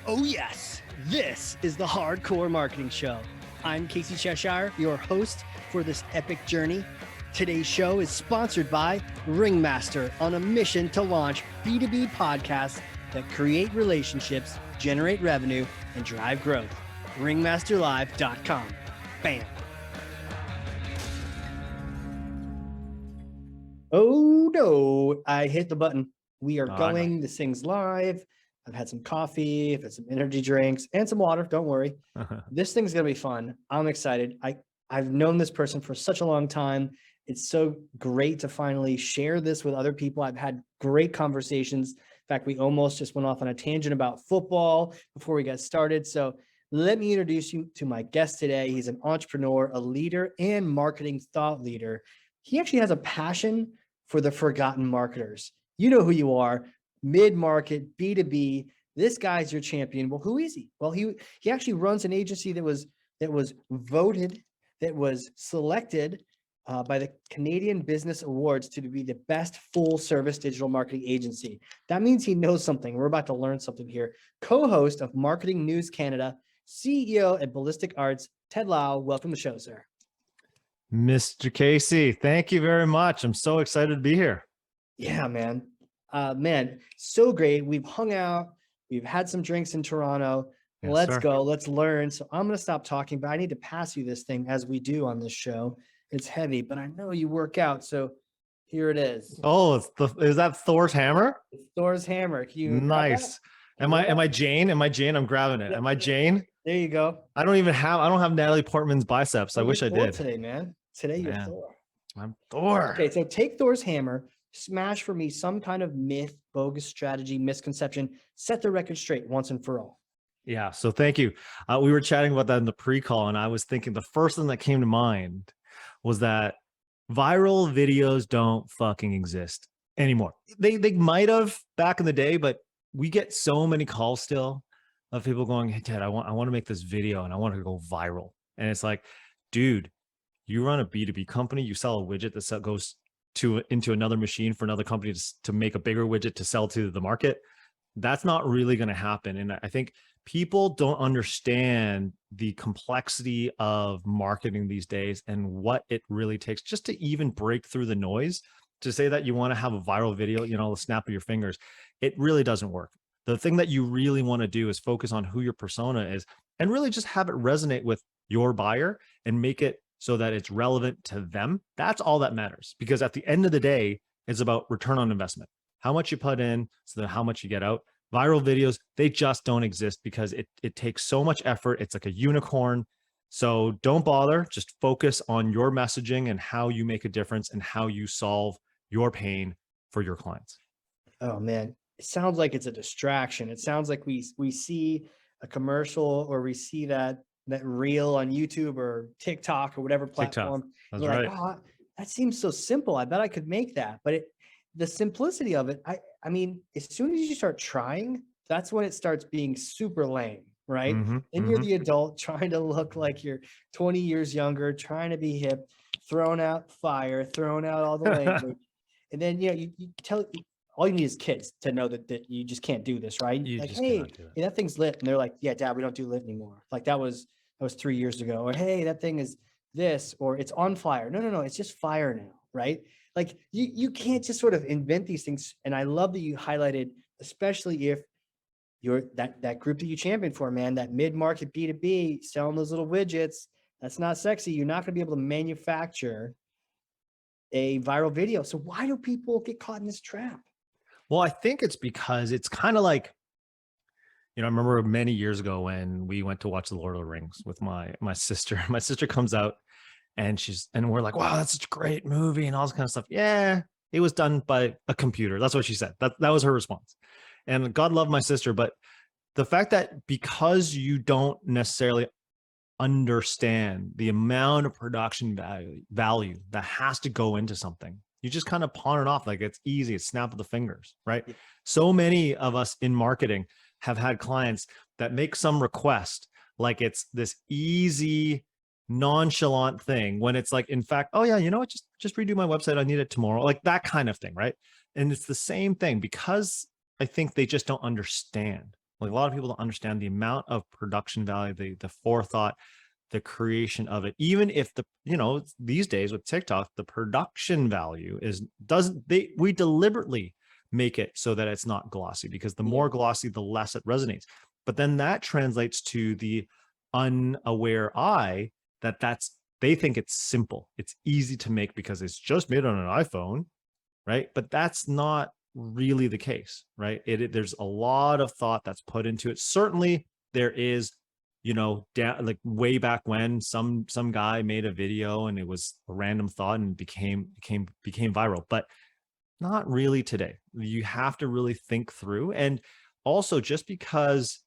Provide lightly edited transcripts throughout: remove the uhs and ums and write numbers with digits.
Oh yes, this is the Hardcore Marketing Show. I'm Casey Cheshire, your host for this epic journey. Today's show is sponsored by Ringmaster, on a mission to launch B2B podcasts that create relationships, generate revenue, and drive growth. Ringmasterlive.com. Bam. Oh no, I hit the button. We are going. This thing's live. I've had some coffee, I've had some energy drinks, and some water. Don't worry. This thing's going to be fun. I'm excited. I've known this person for such a long time. It's so great to finally share this with other people. I've had great conversations. In fact, we almost just went off on a tangent about football before we got started. So let me introduce you to my guest today. He's an entrepreneur, a leader, and marketing thought leader. He actually has a passion for the forgotten marketers. You know who you are. Mid-market, B2B. This guy's your champion. Well, who is he? Well, he actually runs an agency that was voted, that was selected by the Canadian Business Awards to be the best full-service digital marketing agency. That means he knows something. We're about to learn something here. Co-host of Marketing News Canada, CEO at Ballistic Arts, Ted Lau. Welcome to the show, sir. Mr. Casey, thank you very much. I'm so excited to be here. Yeah, man. Man, so great. We've hung out. We've had some drinks in Toronto. Yes, Let's sir. go. Let's learn. So I'm going to stop talking, but I need to pass you this thing as we do on this show. It's heavy, but I know you work out. So here it is. Oh, is that Thor's hammer? It's Thor's hammer. Can you Nice. Am I Jane? Am I Jane? I'm grabbing it. Am I Jane? There you go. I don't have Natalie Portman's biceps. I wish I did. Today, man. Today you're Thor. I'm Thor. Okay, so take Thor's hammer, smash for me some kind of myth, bogus strategy, misconception, set the record straight once and for all. Yeah, so thank you. We were chatting about that in the pre-call, and I was thinking the first thing that came to mind was that viral videos don't fucking exist anymore. They might have back in the day, but we get so many calls still of people going, "Hey Ted, I want to make this video and I want to go viral." And it's like, dude, you run a B2B company, you sell a widget that goes into another machine for another company to make a bigger widget to sell to the market. That's not really going to happen. And I think people don't understand the complexity of marketing these days and what it really takes just to even break through the noise. To say that you want to have a viral video, the snap of your fingers, it really doesn't work. The thing that you really want to do is focus on who your persona is and really just have it resonate with your buyer and make it so that it's relevant to them. That's all that matters, because at the end of the day, it's about return on investment. How much you put in, so that how much you get out. Viral videos, they just don't exist because it takes so much effort. It's like a unicorn. So don't bother. Just focus on your messaging and how you make a difference and how you solve your pain for your clients. Oh man, it sounds like it's a distraction. It sounds like we see a commercial or we see that reel on YouTube or TikTok or whatever platform. That's right. Like, oh, that seems so simple. I bet I could make that. But the simplicity of it, I mean, as soon as you start trying, that's when it starts being super lame, right? And you're the adult trying to look like you're 20 years younger, trying to be hip, throwing out fire, throwing out all the language. And then, you tell, all you need is kids to know that you just can't do this, right? You like, just hey, cannot do it. that thing's lit. And they're like, yeah, Dad, we don't do lit anymore. Like that was 3 years ago. Or, hey, that thing is this, or it's on fire. No, it's just fire now, right? Like you can't just sort of invent these things. And I love that you highlighted, especially if you're that group that you champion for, man, that mid-market B2B selling those little widgets, that's not sexy. You're not going to be able to manufacture a viral video. So why do people get caught in this trap? Well, I think it's because it's kind of like, I remember many years ago when we went to watch The Lord of the Rings with my sister. My sister comes out and we're like, wow, that's such a great movie and all this kind of stuff. Yeah, it was done by a computer. That's what she said. That was her response. And God love my sister. But the fact that because you don't necessarily understand the amount of production value that has to go into something, you just kind of pawn it off like it's easy. It's snap of the fingers, right? Yeah. So many of us in marketing have had clients that make some request like it's this easy, nonchalant thing when it's like, in fact, oh yeah, you know what, just redo my website. I need it tomorrow. Like that kind of thing, right? And it's the same thing because I think they just don't understand Like a lot of people don't understand the amount of production value, the forethought, the creation of it. Even if these days with TikTok, the production value we deliberately make it so that it's not glossy, because the more glossy, the less it resonates. But then that translates to the unaware eye they think it's simple. It's easy to make because it's just made on an iPhone, right? But that's not really the case, right? There's a lot of thought that's put into it. Certainly there is, like way back when some guy made a video and it was a random thought and became viral, but not really today. You have to really think through. And also, just because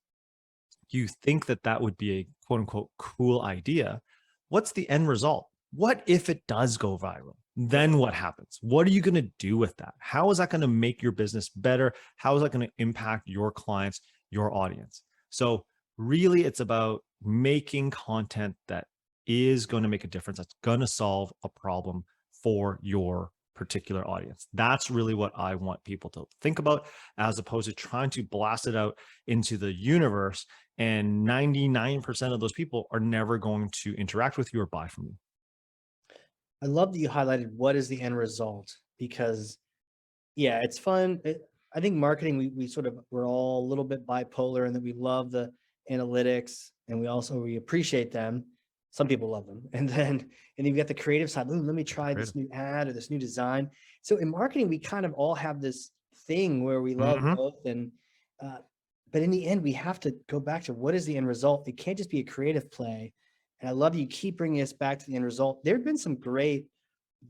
you think that would be a quote unquote cool idea, what's the end result? What if it does go viral? Then what happens? What are you going to do with that? How is that going to make your business better? How is that going to impact your clients, your audience? So really, it's about making content that is going to make a difference, that's going to solve a problem for your particular audience. That's really what I want people to think about, as opposed to trying to blast it out into the universe. And 99% of those people are never going to interact with you or buy from you. I love that you highlighted what is the end result, because it's fun. I think marketing, we're all a little bit bipolar, and that we love the analytics and we appreciate them. Some people love them. And then you've got the creative side. Let me try this new ad or this new design. So in marketing, we kind of all have this thing where we love both. And, but in the end, we have to go back to what is the end result. It can't just be a creative play. And I love you keep bringing us back to the end result. There have been some great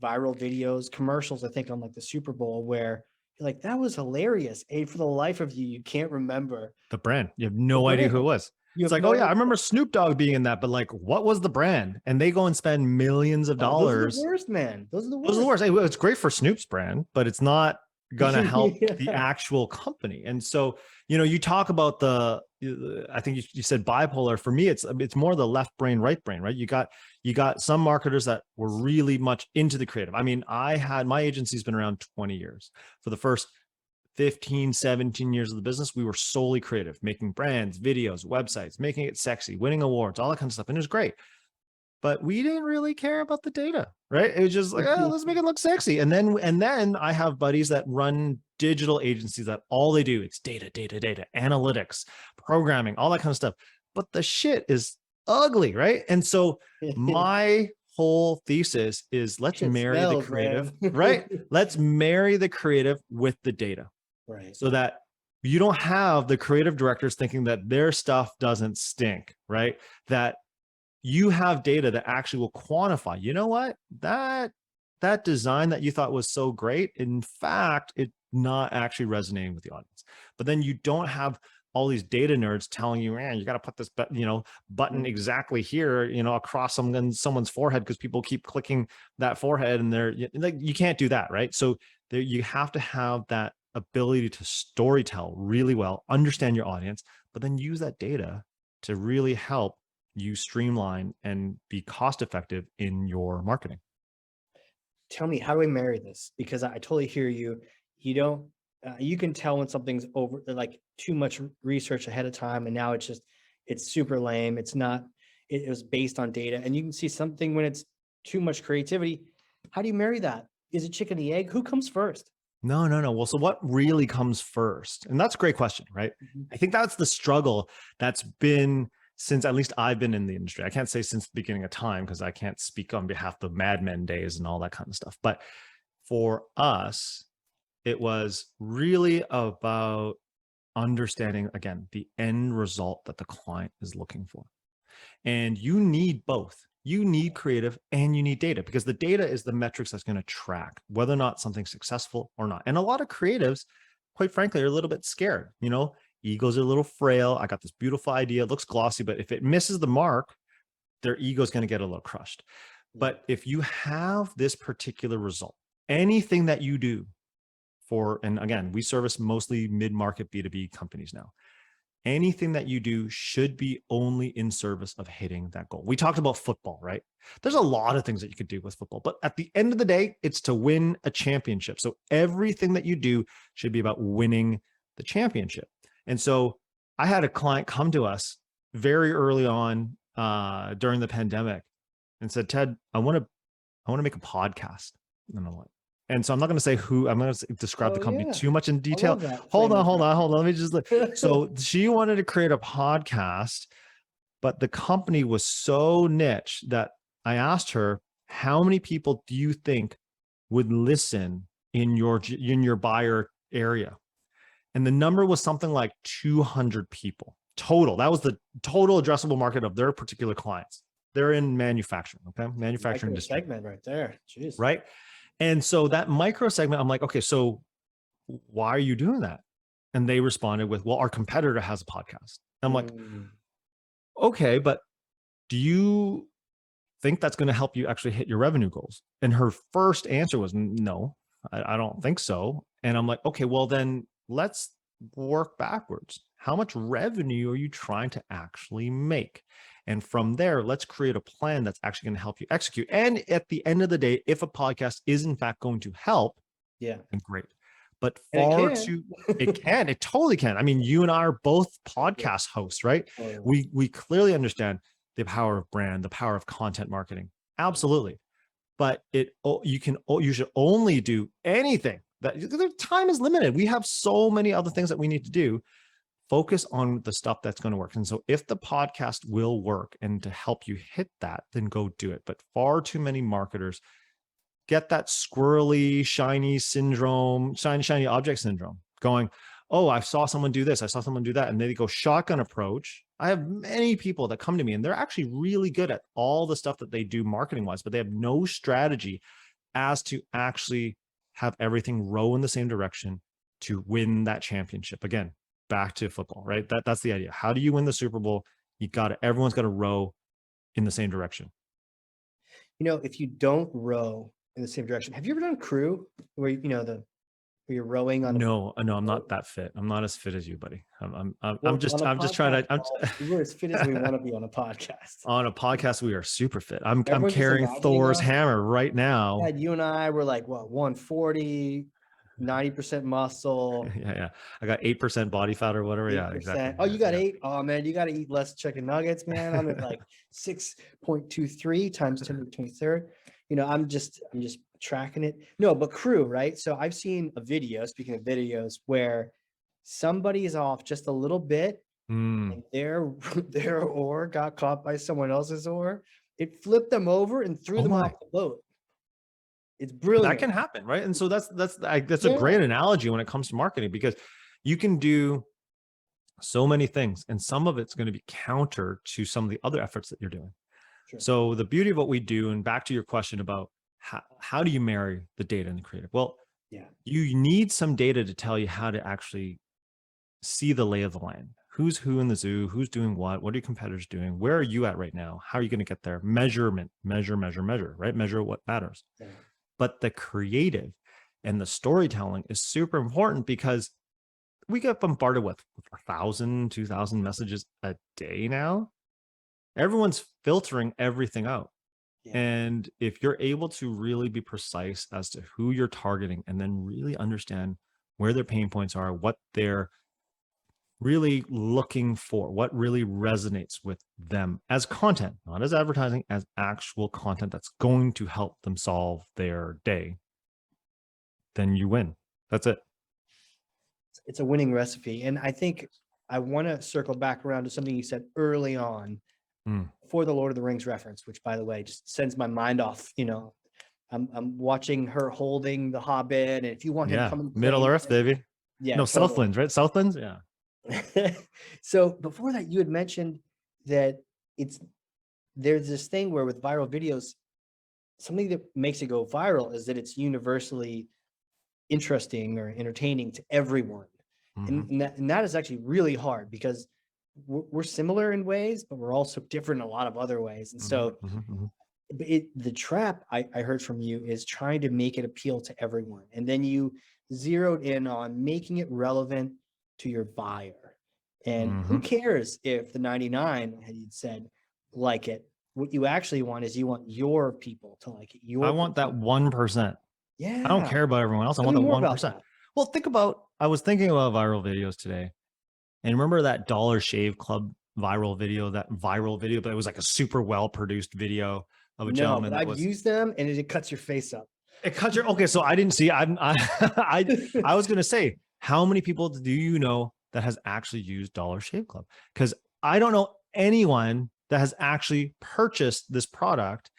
viral videos, commercials, I think on like the Super Bowl, where you're like, that was hilarious. And for the life of you, you can't remember the brand. You have no idea who it was. It's like, oh yeah, I remember Snoop Dogg being in that, but like, what was the brand? And they go and spend millions of dollars. Those are the worst, man. Those are the worst. Those are the worst. It's great for Snoop's brand, but it's not gonna help the actual company. And so, you talk about I think you said bipolar. For me, it's more the left brain, right brain, right? You got some marketers that were really much into the creative. I mean, my agency's been around 20 years. For the first 15, 17 years of the business, we were solely creative, making brands, videos, websites, making it sexy, winning awards, all that kind of stuff. And it was great. But we didn't really care about the data, right? It was just like, oh, let's make it look sexy. And then I have buddies that run digital agencies that all they do, it's data, analytics, programming, all that kind of stuff. But the shit is ugly, right? And so my whole thesis is let's marry the creative, right? Let's marry the creative with the data. Right. So that you don't have the creative directors thinking that their stuff doesn't stink, right? That you have data that actually will quantify, you know what, that design that you thought was so great, in fact, it's not actually resonating with the audience. But then you don't have all these data nerds telling you, man, you got to put this, button exactly here, across someone's forehead, because people keep clicking that forehead, and they're like, you can't do that, right? So you have to have that ability to storytell really well, understand your audience, but then use that data to really help you streamline and be cost effective in your marketing. Tell me, how do I marry this? Because I totally hear you. You can tell when something's over, like too much research ahead of time, and now it's super lame. It's not, it was based on data. And you can see something when it's too much creativity. How do you marry that? Is it chicken and egg? Who comes first? No. Well, so what really comes first? And that's a great question, right? I think that's the struggle that's been since at least I've been in the industry. I can't say since the beginning of time, because I can't speak on behalf of the Mad Men days and all that kind of stuff. But for us, it was really about understanding, again, the end result that the client is looking for. And you need both. You need creative and you need data, because the data is the metrics that's going to track whether or not something's successful or not. And a lot of creatives, quite frankly, are a little bit scared. Egos are a little frail. I got this beautiful idea. It looks glossy, but if it misses the mark, their ego is going to get a little crushed. But if you have this particular result, anything that you do and again, we service mostly mid-market B2B companies now. Anything that you do should be only in service of hitting that goal. We talked about football, right? There's a lot of things that you could do with football, but at the end of the day, it's to win a championship. So everything that you do should be about winning the championship. And so I had a client come to us very early on during the pandemic and said, Ted, I want to make a podcast. And I'm like, and so I'm not going to say who, I'm going to describe the company too much in detail. Hold on. Let me just so she wanted to create a podcast, but the company was so niche that I asked her, how many people do you think would listen in your buyer area? And the number was something like 200 people total. That was the total addressable market of their particular clients. They're in manufacturing, okay? Manufacturing industry. Segment right there. Jeez. Right? And so that micro segment, I'm like, okay, so why are you doing that? And they responded with, well, our competitor has a podcast. I'm like, okay, but do you think that's going to help you actually hit your revenue goals? And her first answer was, no, I don't think so. And I'm like, okay, well then let's work backwards. How much revenue are you trying to actually make? And from there, let's create a plan that's actually going to help you execute. And at the end of the day, if a podcast is in fact going to help, then great. But it totally can. I mean, you and I are both podcast hosts, right? We clearly understand the power of brand, the power of content marketing. Absolutely. But you should only do anything that the time is limited. We have so many other things that we need to do. Focus on the stuff that's going to work. And so if the podcast will work and to help you hit that, then go do it. But far too many marketers get that squirrely, shiny syndrome, shiny object syndrome going, oh, I saw someone do this. I saw someone do that. And they go shotgun approach. I have many people that come to me and they're actually really good at all the stuff that they do marketing wise, but they have no strategy as to actually have everything row in the same direction to win that championship. Again, back to football, right? That's the idea. How do you win the Super Bowl? Everyone's got to row in the same direction. You know, if you don't row in the same direction, have you ever done crew where where you're rowing on? No, I'm not that fit. I'm not as fit as you, buddy. I'm just trying to. We're as fit as we want to be on a podcast. On a podcast, we are super fit. I'm carrying Thor's hammer right now. Yeah, you and I were like, what, 140, 90% muscle. Yeah. I got 8% body fat or whatever. 8%. Yeah, exactly. Oh, you got 8? Oh man, you got to eat less chicken nuggets, man. I'm at like 6.23 times 10 to the 23rd. I'm just tracking it. No, but crew, right? So I've seen a video, speaking of videos, where somebody is off just a little bit and their oar got caught by someone else's oar. It flipped them over and threw them off the boat. It's brilliant. That can happen, right? And so that's a great analogy when it comes to marketing, because you can do so many things and some of it's going to be counter to some of the other efforts that you're doing. Sure. So the beauty of what we do, and back to your question about how do you marry the data and the creative? Well, you need some data to tell you how to actually see the lay of the land. Who's who in the zoo? Who's doing what? What are your competitors doing? Where are you at right now? How are you going to get there? Measure, right? Measure what matters. Yeah. But the creative and the storytelling is super important, because we get bombarded with 1,000, 2,000 messages a day now. Everyone's filtering everything out. Yeah. And if you're able to really be precise as to who you're targeting and then really understand where their pain points are, what they're really looking for, what really resonates with them as content, not as advertising, as actual content that's going to help them solve their day, then you win. That's it. It's a winning recipe. And I think I want to circle back around to something you said early on for the Lord of the Rings reference, which, by the way, just sends my mind off. I'm watching her holding the Hobbit, and if you want him coming Middle Earth, baby. Yeah, no, totally. Southlands, right? Southlands, yeah. So before that, you had mentioned that there's this thing where with viral videos, something that makes it go viral is that it's universally interesting or entertaining to everyone. And that is actually really hard, because we're similar in ways, but we're also different in a lot of other ways. And so the trap I heard from you is trying to make it appeal to everyone. And then you zeroed in on making it relevant to your buyer. And who cares if the 99 had said like it? What you actually want is you want your people to like it. I want that 1%. Yeah. I don't care about everyone else. I want that 1%. Well, I was thinking about viral videos today. And remember that Dollar Shave Club viral video, but it was like a super well produced video of a No, gentleman but that I've was. used them and it cuts your face up. It cuts your okay. So I didn't see. I was gonna say, how many people do you know that has actually used Dollar Shave Club? Because I don't know anyone that has actually purchased this product.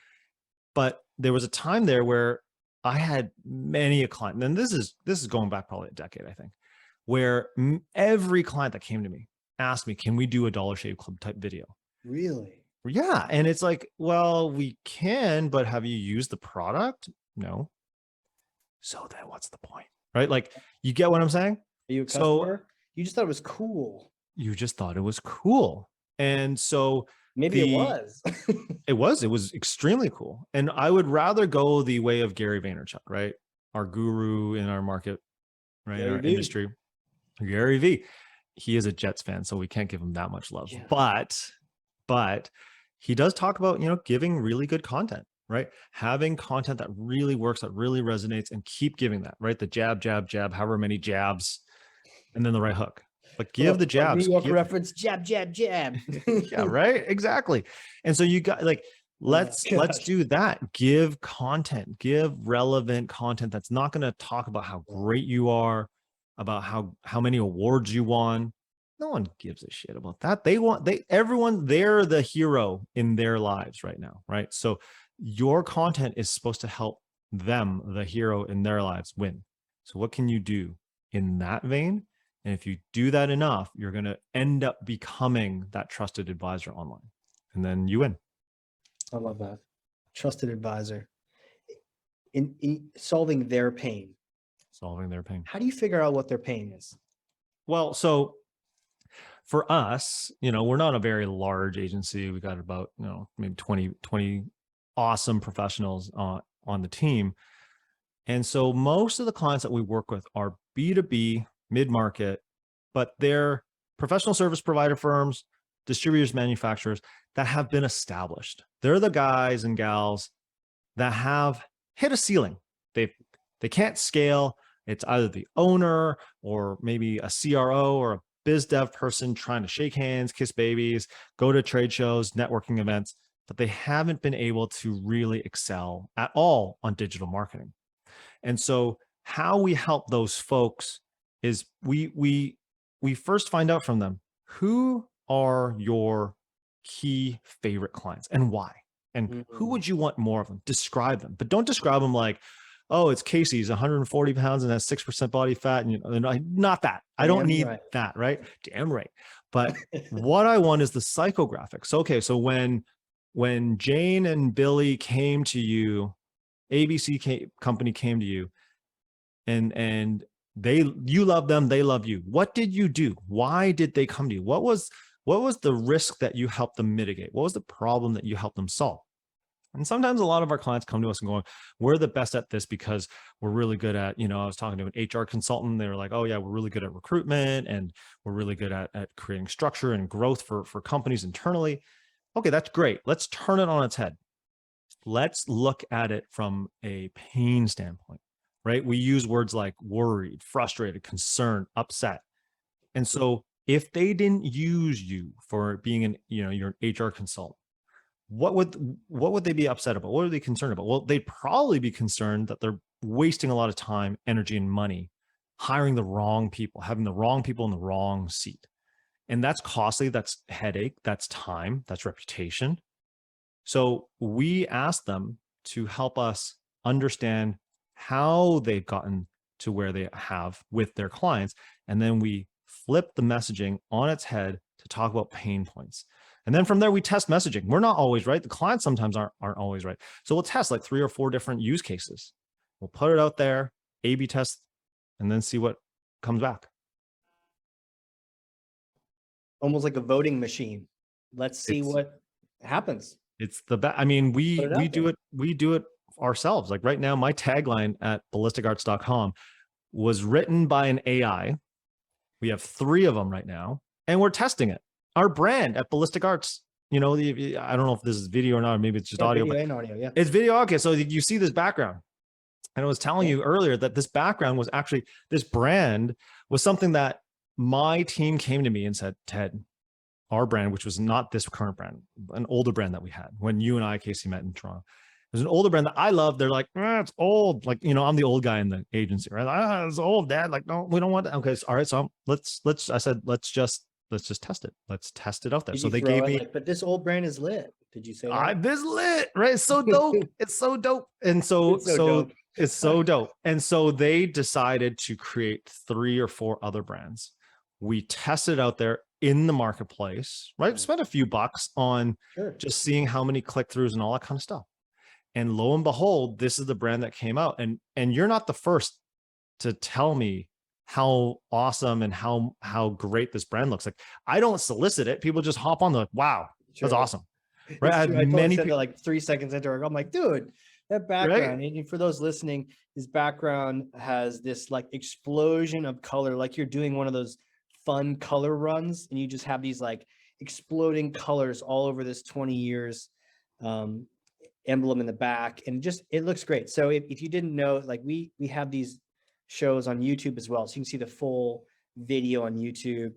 But there was a time there where I had many a client, and this is going back probably a decade, I think, where every client that came to me asked me, "Can we do a Dollar Shave Club type video?" Really? Yeah, and it's like, well, we can, but have you used the product? No. So then what's the point? Right? Like, you get what I'm saying? Are you a customer? You just thought it was cool. You just thought it was cool. And so maybe it was. it was extremely cool. And I would rather go the way of Gary Vaynerchuk, right? Our guru in our market, right? Gary in our V. industry. Gary V. He is a Jets fan, so we can't give him that much love. Yeah. But he does talk about, giving really good content, right? Having content that really works, that really resonates, and keep giving that, right? The jab, jab, jab, however many jabs, and then the right hook. But give the jabs. New York reference, jab, jab, jab. Yeah, right. Exactly. And so you got like, let's do that. Give content, give relevant content that's not going to talk about how great you are, about how many awards you won. No one gives a shit about that. They're the hero in their lives right now, right? So your content is supposed to help them, the hero in their lives, win. So what can you do in that vein? And if you do that enough, you're going to end up becoming that trusted advisor online. And then you win. I love that. Trusted advisor. In solving their pain. Solving their pain. How do you figure out what their pain is? Well, so for us, we're not a very large agency. We got about, maybe 20 awesome professionals on the team. And so most of the clients that we work with are B2B, mid-market, but they're professional service provider firms, distributors, manufacturers that have been established. They're the guys and gals that have hit a ceiling. They can't scale. It's either the owner or maybe a CRO or a biz dev person trying to shake hands, kiss babies, go to trade shows, networking events, but they haven't been able to really excel at all on digital marketing. And so how we help those folks is we first find out from them, who are your key favorite clients and why, and who would you want more of them? Describe them, but don't describe them like, oh, it's Casey's 140 pounds and has 6% body fat. And not that. I don't need that, right? Damn right. But what I want is the psychographics. Okay, so when Jane and Billy came to you, ABC company came to you, and you love them, they love you. What did you do? Why did they come to you? What was the risk that you helped them mitigate? What was the problem that you helped them solve? And sometimes a lot of our clients come to us and going, we're the best at this because we're really good at, I was talking to an HR consultant. They were like, oh yeah, we're really good at recruitment and we're really good at creating structure and growth for companies internally. Okay, that's great. Let's turn it on its head. Let's look at it from a pain standpoint, right? We use words like worried, frustrated, concerned, upset. And so if they didn't use you for being you're an HR consultant, what would they be upset about? What are they concerned about? Well, they'd probably be concerned that they're wasting a lot of time, energy, and money hiring the wrong people, having the wrong people in the wrong seat. And that's costly, that's headache, that's time, that's reputation. So we ask them to help us understand how they've gotten to where they have with their clients. And then we flip the messaging on its head to talk about pain points. And then from there, we test messaging. We're not always right. The clients sometimes aren't always right. So we'll test like 3 or 4 different use cases. We'll put it out there, A/B test, and then see what comes back. Almost like a voting machine. Let's see what happens. It's the best. I mean, we do it ourselves. Like right now, my tagline at ballisticarts.com was written by an AI. We have 3 of them right now, and we're testing it. Our brand at Ballistic Arts, I don't know if this is video or not, or maybe it's just audio. Video and audio, yeah. It's video. Okay, so you see this background. And I was telling you earlier that this background was actually, this brand was something that my team came to me and said, Ted, our brand, which was not this current brand, an older brand that we had when you and I, Casey, met in Toronto. It was an older brand that I love. They're like, it's old. Like, I'm the old guy in the agency, right? It's old, Dad. Like, no, we don't want that. Okay, so, all right. So I said, let's just test it. Let's test it out there. Did so you they throw gave it me, like, but this old brand is lit. Did you say that? this lit, right? It's so dope. It's so dope. And so, It's so dope. it's so dope. And so they decided to create 3 or 4 other brands. We tested out there in the marketplace, right? Spent a few bucks on just seeing how many click-throughs and all that kind of stuff. And lo and behold, this is the brand that came out. And you're not the first to tell me how awesome and how great this brand looks. Like, I don't solicit it. People just hop on wow, that's awesome. Right. I totally said that like 3 seconds into it. I'm like, dude, that background. Right? And for those listening, his background has this like explosion of color, like you're doing one of those fun color runs, and you just have these like exploding colors all over this 20 years emblem in the back, and it looks great. So if you didn't know, like we have these shows on YouTube as well, so you can see the full video on YouTube.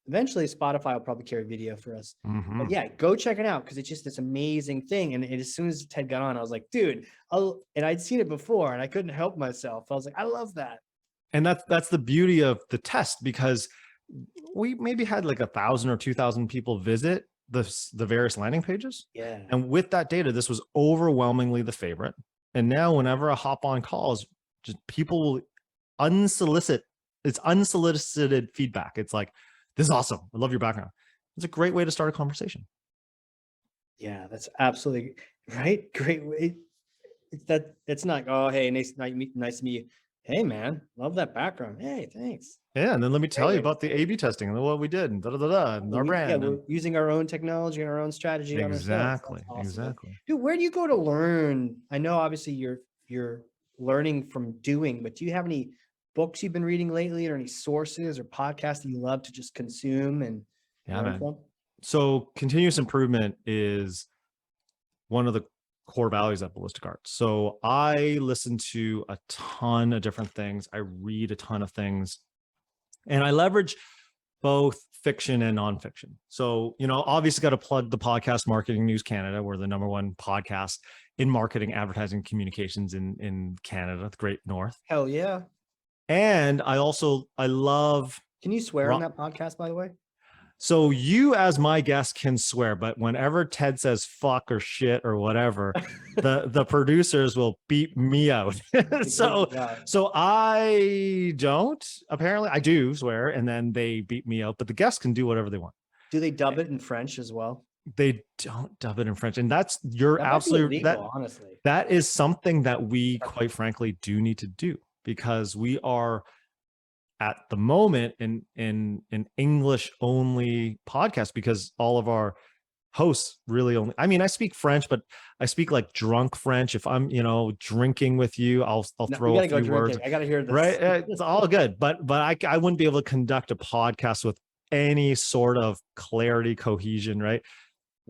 Eventually Spotify will probably carry video for us. But yeah, go check it out, because it's just this amazing thing. And as soon as Ted got on, I was like, dude, and I'd seen it before and I couldn't help myself. I was like, I love that. And that's the beauty of the test, because we maybe had like 1,000 or 2,000 people visit the various landing pages. Yeah. And with that data, this was overwhelmingly the favorite. And now whenever I hop on calls, just people will unsolicited feedback. It's like, this is awesome. I love your background. It's a great way to start a conversation. Yeah, that's absolutely right. Great way. It's not, oh, hey, nice to meet you. Hey man, love that background. Hey, thanks. Yeah, and then let me tell you about the A/B testing and what we did and and our brand. Yeah, we're using our own technology and our own strategy. Exactly, awesome. Exactly. Dude, where do you go to learn? I know obviously you're learning from doing, but do you have any books you've been reading lately, or any sources or podcasts that you love to just consume and learn from? So continuous improvement is one of the core values at Ballistic Arts. So I listen to a ton of different things. I read a ton of things, and I leverage both fiction and nonfiction. So, obviously got to plug the podcast Marketing News Canada. We're the #1 podcast in marketing, advertising, communications in Canada, the Great North. Hell yeah. And I love. Can you swear on that podcast, by the way? So you as my guest can swear, but whenever Ted says fuck or shit or whatever, the producers will beep me out. so I don't, apparently I do swear, and then they beep me out, but the guests can do whatever they want. Do they dub it in French as well? They don't dub it in French. And that's absolutely illegal, honestly. That is something that we quite frankly do need to do, because we are at the moment in an English only podcast, because all of our hosts really only, I speak French, but I speak like drunk French. If I'm, drinking with you, I'll throw a few words. I got to hear this. Right. It's all good. But I wouldn't be able to conduct a podcast with any sort of clarity, cohesion. Right.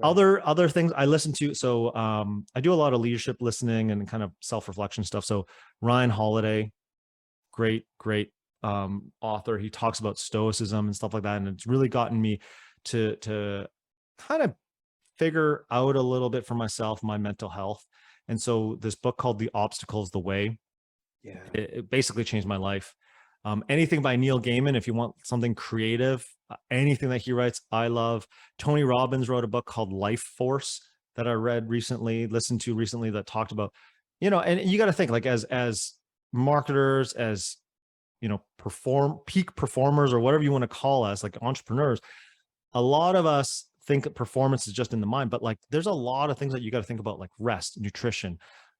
Other things I listen to. So I do a lot of leadership listening and kind of self-reflection stuff. So Ryan Holiday, great author. He talks about stoicism and stuff like that, and it's really gotten me to kind of figure out a little bit for myself my mental health. And so this book called The Obstacle's the Way, it basically changed my life. Anything by Neil Gaiman, if you want something creative, anything that he writes, I love. Tony Robbins wrote a book called Life Force that I listened to recently, that talked about, and you got to think, like, as marketers, as peak performers, or whatever you want to call us, like entrepreneurs, a lot of us think that performance is just in the mind, but like there's a lot of things that you got to think about, like rest, nutrition,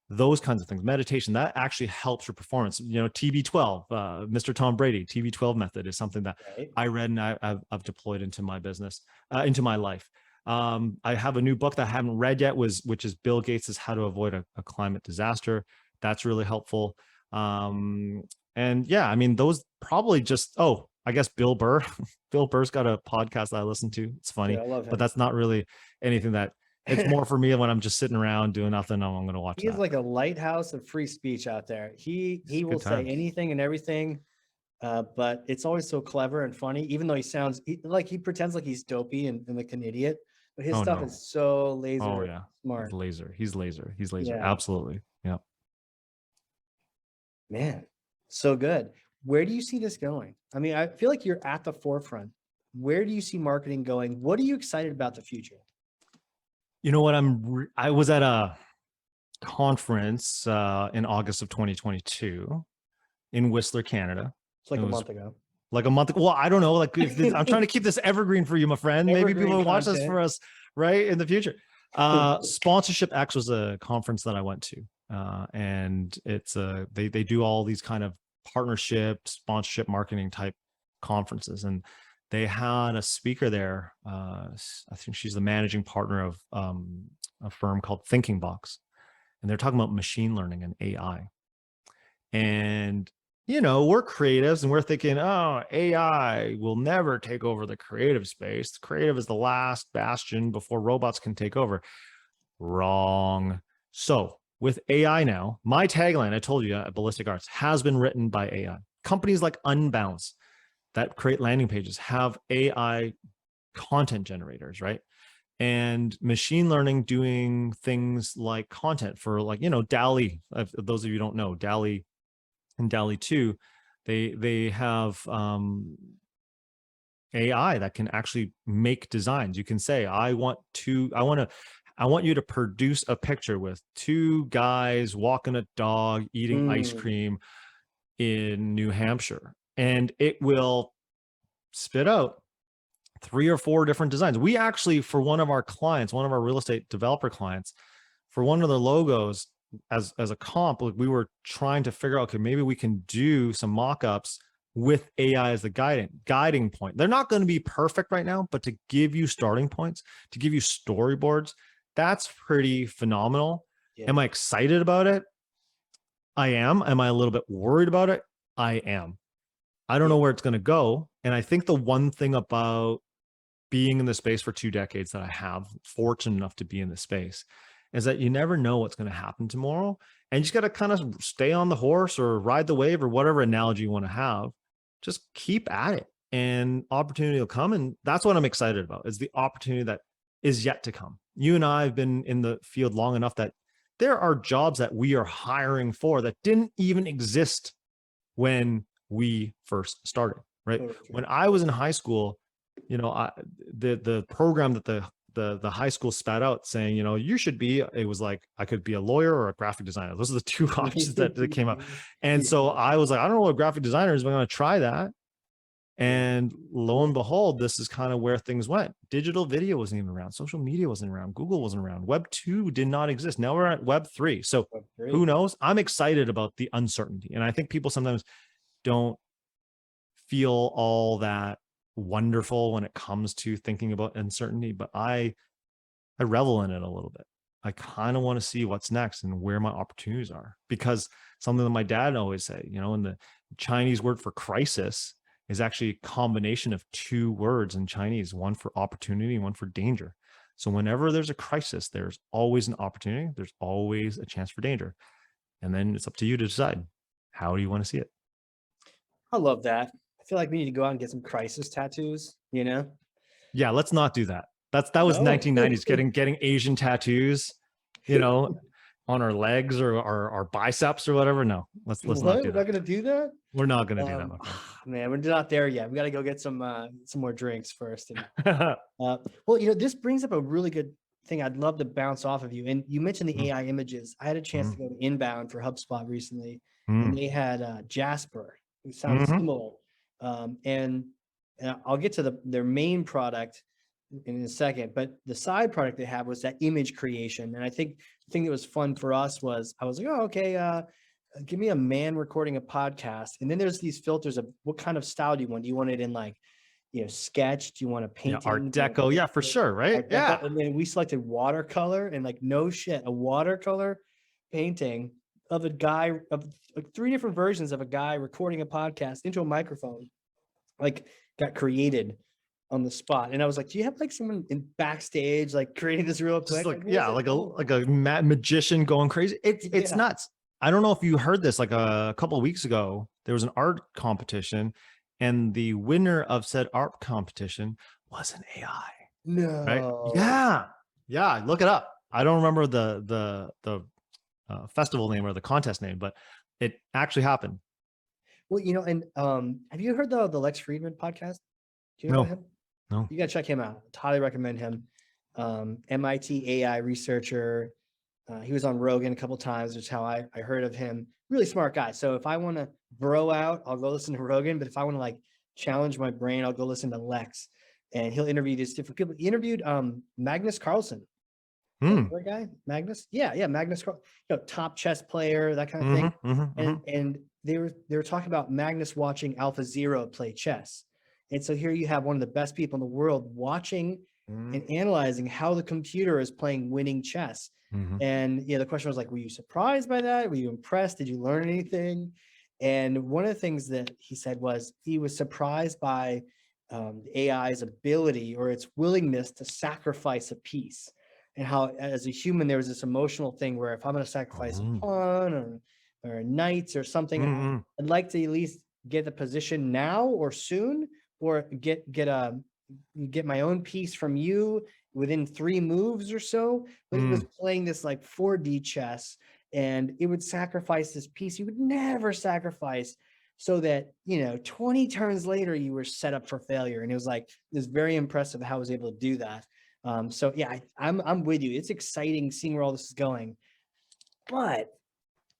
those kinds of things, meditation, that actually helps your performance. TB12, Mr. Tom Brady, TB12 method is something that I read and I've deployed into my business, into my life. I have a new book that I haven't read yet, which is Bill Gates' How to Avoid a Climate Disaster. That's really helpful. And yeah, those probably just, I guess Bill Burr. Bill Burr's got a podcast that I listen to. It's funny, but that's not really anything that, it's more for me when I'm just sitting around doing nothing. I'm going to watch. He's like a lighthouse of free speech out there. He will say anything and everything. But it's always so clever and funny, even though like he pretends like he's dopey and like an idiot, but his Oh stuff no. is so laser Oh yeah. smart. He's laser. He's laser. Yeah, Absolutely. Yeah. man, so good. Where do you see this going? I mean, I feel like you're at the forefront. Where do you see marketing going? What are you excited about the future? You know what? I was at a conference in August of 2022 in Whistler, Canada. It's like It a was month ago. like a month. Well, I don't know. Like I'm trying to keep this evergreen for you, my friend. Maybe Evergreen people will watch this content. for us right in the future. Sponsorship X was a conference that I went to, and it's they do all these kind of partnership, sponsorship, marketing type conferences, and they had a speaker there. I think she's the managing partner of a firm called Thinking Box, and they're talking about machine learning and AI. And we're creatives and we're thinking, oh, AI will never take over the creative space. Creative is the last bastion before robots can take over. Wrong. So with AI now, my tagline, I told you at Ballistic Arts, has been written by AI. Companies like Unbounce that create landing pages have AI content generators, right? And machine learning doing things like content for like, DALL-E. Those of you who don't know, DALL-E and DALL-E 2, they have AI that can actually make designs. You can say, I want you to produce a picture with two guys walking a dog, eating ice cream in New Hampshire. And it will spit out 3 or 4 different designs. We actually, for one of our clients, one of our real estate developer clients, for one of their logos, as a comp, like we were trying to figure out, okay, maybe we can do some mock-ups with AI as the guiding point. They're not going to be perfect right now, but to give you starting points, to give you storyboards, that's pretty phenomenal. Yeah. Am I excited about it? I am. Am I a little bit worried about it? I am. I don't know where it's going to go. And I think the one thing about being in the space for 2 decades that I have, fortunate enough to be in the space, is that you never know what's going to happen tomorrow. And you just got to kind of stay on the horse or ride the wave or whatever analogy you want to have. Just keep at it and opportunity will come. And that's what I'm excited about, is the opportunity that is yet to come. You and I have been in the field long enough that there are jobs that we are hiring for that didn't even exist when we first started, right? Okay. When I was in high school, the program that the high school spat out saying, you should be, it was like, I could be a lawyer or a graphic designer. Those are the 2 options that came up. And so I was like, I don't know what graphic designer is, but I'm going to try that. And lo and behold, this is kind of where things went. Digital video wasn't even around. Social media wasn't around. Google wasn't around. Web 2 did not exist. Now we're at Web 3. So who knows? I'm excited about the uncertainty. And I think people sometimes don't feel all that wonderful when it comes to thinking about uncertainty, but I revel in it a little bit. I kind of want to see what's next and where my opportunities are, because something that my dad always say, in the Chinese word for crisis is actually a combination of 2 words in Chinese, one for opportunity and one for danger. So whenever there's a crisis, there's always an opportunity. There's always a chance for danger. And then it's up to you to decide, how do you want to see it? I love that. I feel like we need to go out and get some crisis tattoos, Yeah, let's not do that. That was 1990s, getting Asian tattoos, on our legs or our biceps or whatever. No, let's not do that. We're not gonna do that. We're not gonna do that. Man, we're not there yet. We got to go get some more drinks first. And, well, this brings up a really good thing. I'd love to bounce off of you. And you mentioned the AI images. I had a chance to go to Inbound for HubSpot recently, and they had Jasper, who sounds similar. And I'll get to their main product in a second, but the side product they have was that image creation. And I think the thing that was fun for us was, I was like, oh, okay, give me a man recording a podcast. And then there's these filters of what kind of style do you want? Do you want it in like, sketch? Do you want a painting? Yeah, Art Deco. Yeah, for sure. Right. Yeah. And then we selected watercolor, and like, no shit, a watercolor painting of a guy, of like 3 different versions of a guy recording a podcast into a microphone, like got created on the spot. And I was like, do you have like someone in backstage like creating this real quick? Like a magician going crazy. It's nuts. I don't know if you heard this like a couple of weeks ago. there was an art competition, and the winner of said art competition was an AI. Right? No. Yeah. Look it up. I don't remember the festival name or the contest name, but it actually happened. Well, and have you heard the Lex Friedman podcast? Do you know about him? No. You gotta check him out. Highly recommend him. MIT AI researcher. He was on Rogan a couple times, which is how I heard of him. Really smart guy. So if I want to bro out, I'll go listen to Rogan. But if I want to like challenge my brain, I'll go listen to Lex. And he'll interview these different people. He interviewed Magnus Carlsen. That guy, Magnus. Yeah, Magnus Carlsen, top chess player, that kind of thing. And they were talking about Magnus watching Alpha Zero play chess. And so here you have one of the best people in the world watching and analyzing how the computer is playing winning chess. And the question was like, were you surprised by that? Were you impressed? Did you learn anything? And one of the things that he said was he was surprised by AI's ability or its willingness to sacrifice a piece, and how as a human there was this emotional thing where if I'm going to sacrifice a pawn or knights or something, I'd like to at least get the position now or soon, or get my own piece from you within 3 moves or so. But he was playing this like 4D chess, and it would sacrifice this piece you would never sacrifice, so that 20 turns later you were set up for failure. And it was very impressive how I was able to do that. So yeah, I'm with you. It's exciting seeing where all this is going. But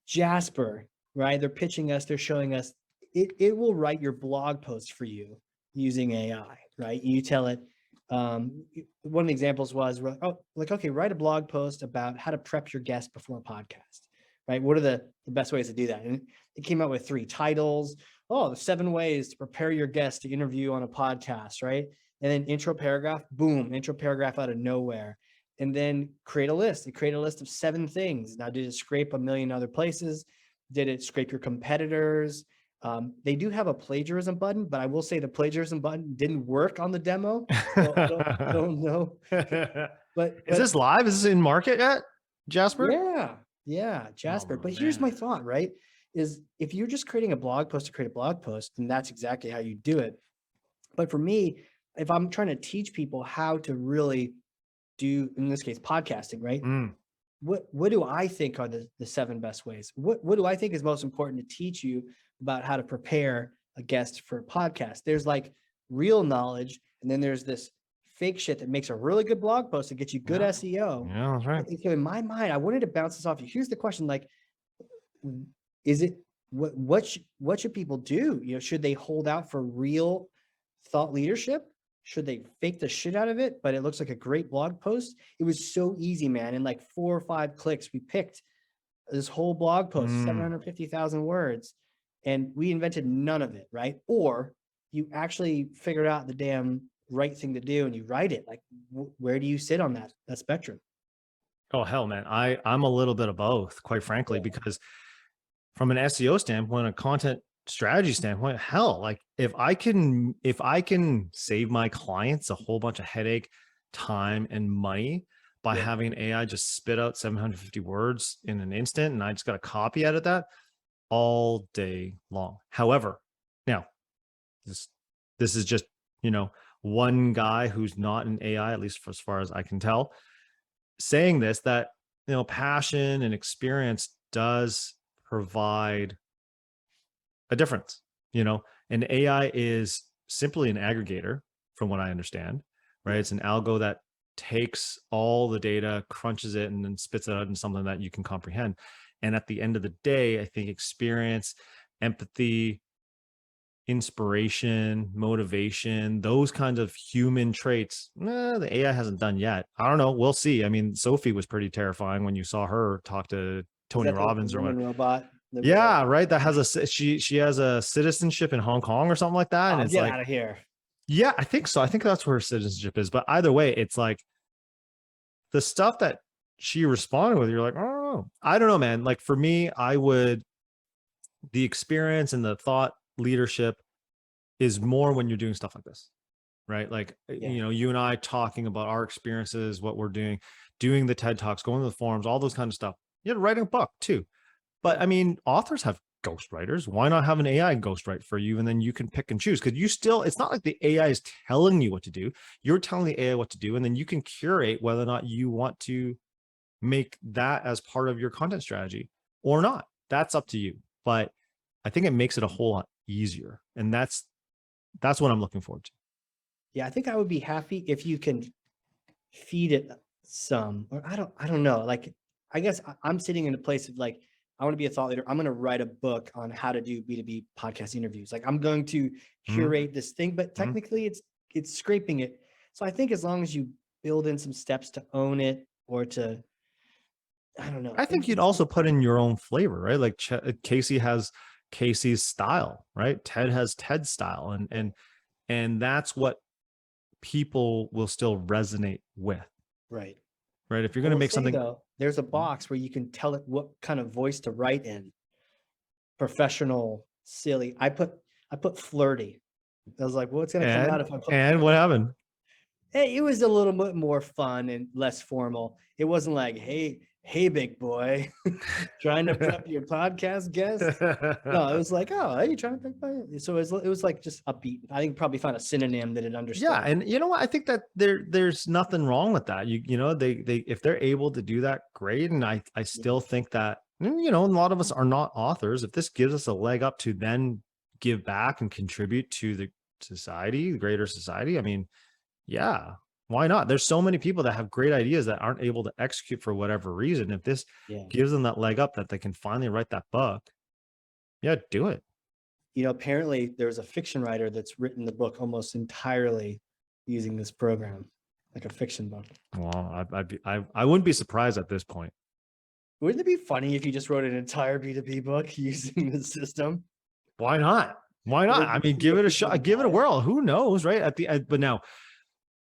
Jasper, right? They're pitching us, they're showing us it will write your blog post for you using AI, right? You tell it. One of the examples was, okay, write a blog post about how to prep your guest before a podcast, right? What are the best ways to do that? And it came out with 3 titles. The 7 ways to prepare your guest to interview on a podcast, right? And then intro paragraph, boom, intro paragraph out of nowhere. And then create a list. It created a list of 7 things. Now, did it scrape a million other places? Did it scrape your competitors? They do have a plagiarism button, but I will say the plagiarism button didn't work on the demo. So I don't know. But is this live? Is this in market yet, Jasper? Yeah, Jasper. But here's my thought, right? Is if you're just creating a blog post to create a blog post, then that's exactly how you do it. But for me, if I'm trying to teach people how to really do, in this case, podcasting, right? What do I think are the 7 best ways? What do I think is most important to teach you about how to prepare a guest for a podcast? There's like real knowledge, and then there's this fake shit that makes a really good blog post to get you good SEO. Yeah, that's right. So in my mind, I wanted to bounce this off you. Here's the question: like, is it what should people do? Should they hold out for real thought leadership? Should they fake the shit out of it, but it looks like a great blog post? It was so easy, man. In like 4 or 5 clicks, we picked this whole blog post, 750,000 words, and we invented none of it, right? Or you actually figured out the damn right thing to do and you write it. Like, where do you sit on that spectrum? Oh, hell, man. I'm a little bit of both, quite frankly, because from an SEO standpoint, a content strategy standpoint, hell, like if I can save my clients a whole bunch of headache, time, and money by having an AI just spit out 750 words in an instant, and I just got to copy edit that all day long. However, now this is just, one guy who's not an AI, at least as far as I can tell, saying this, that, passion and experience does provide a difference, and AI is simply an aggregator from what I understand, right? It's an algo that takes all the data, crunches it, and then spits it out in something that you can comprehend. And at the end of the day, I think experience, empathy, inspiration, motivation, those kinds of human traits, the AI hasn't done yet. I don't know. We'll see. I mean, Sophie was pretty terrifying when you saw her talk to Tony Robbins or what. Robot. Yeah, right. That has she has a citizenship in Hong Kong or something like that. And it's get like, out of here. Yeah, I think so. I think that's where her citizenship is. But either way, it's like the stuff that she responded with, you're like, oh, I don't know, man. Like for me, the experience and the thought leadership is more when you're doing stuff like this, right? Like, you and I talking about our experiences, what we're doing the TED Talks, going to the forums, all those kind of stuff. Writing a book too. But I mean, authors have ghostwriters. Why not have an AI ghostwrite for you? And then you can pick and choose, because it's not like the AI is telling you what to do. You're telling the AI what to do. And then you can curate whether or not you want to make that as part of your content strategy or not. That's up to you. But I think it makes it a whole lot easier. And that's what I'm looking forward to. Yeah, I think I would be happy if you can feed it some, or I don't know. Like, I guess I'm sitting in a place of like, I want to be a thought leader. I'm going to write a book on how to do B2B podcast interviews. Like, I'm going to curate this thing, but technically it's scraping it. So I think as long as you build in some steps to own it, or to, I don't know. I think you'd also put in your own flavor, right? Like Casey has Casey's style, right? Ted has Ted's style, and that's what people will still resonate with. Right. If you're going to make something, though, there's a box where you can tell it what kind of voice to write in. Professional, silly. I put flirty. I was like, well, what's going to come out if I put? And what happened? Hey, it was a little bit more fun and less formal. It wasn't like, hey, big boy, trying to prep your podcast guest. No, it was like, oh, are you trying to prep my? So it was like just upbeat. I think probably found a synonym that it understood. Yeah, and you know what? I think that there's nothing wrong with that. You know, they if they're able to do that, great. And I still think that, you know, a lot of us are not authors. If this gives us a leg up to then give back and contribute to the society, the greater society, I mean, yeah, why not? There's so many people that have great ideas that aren't able to execute for whatever reason. If this gives them that leg up that they can finally write that book, yeah, do it. You know, apparently there's a fiction writer that's written the book almost entirely using this program, like a fiction book. Well, I wouldn't be surprised at this point. Wouldn't it be funny if you just wrote an entire B2B book using the system? Why not? Why not? I mean, give it a shot, give it a whirl. Who knows, right? But now,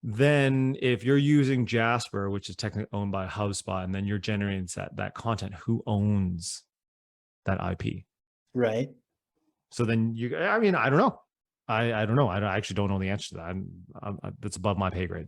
then if you're using Jasper, which is technically owned by HubSpot, and then you're generating that content, who owns that IP? Right. So then I mean, I don't know. I don't know. I actually don't know the answer to that. That's above my pay grade.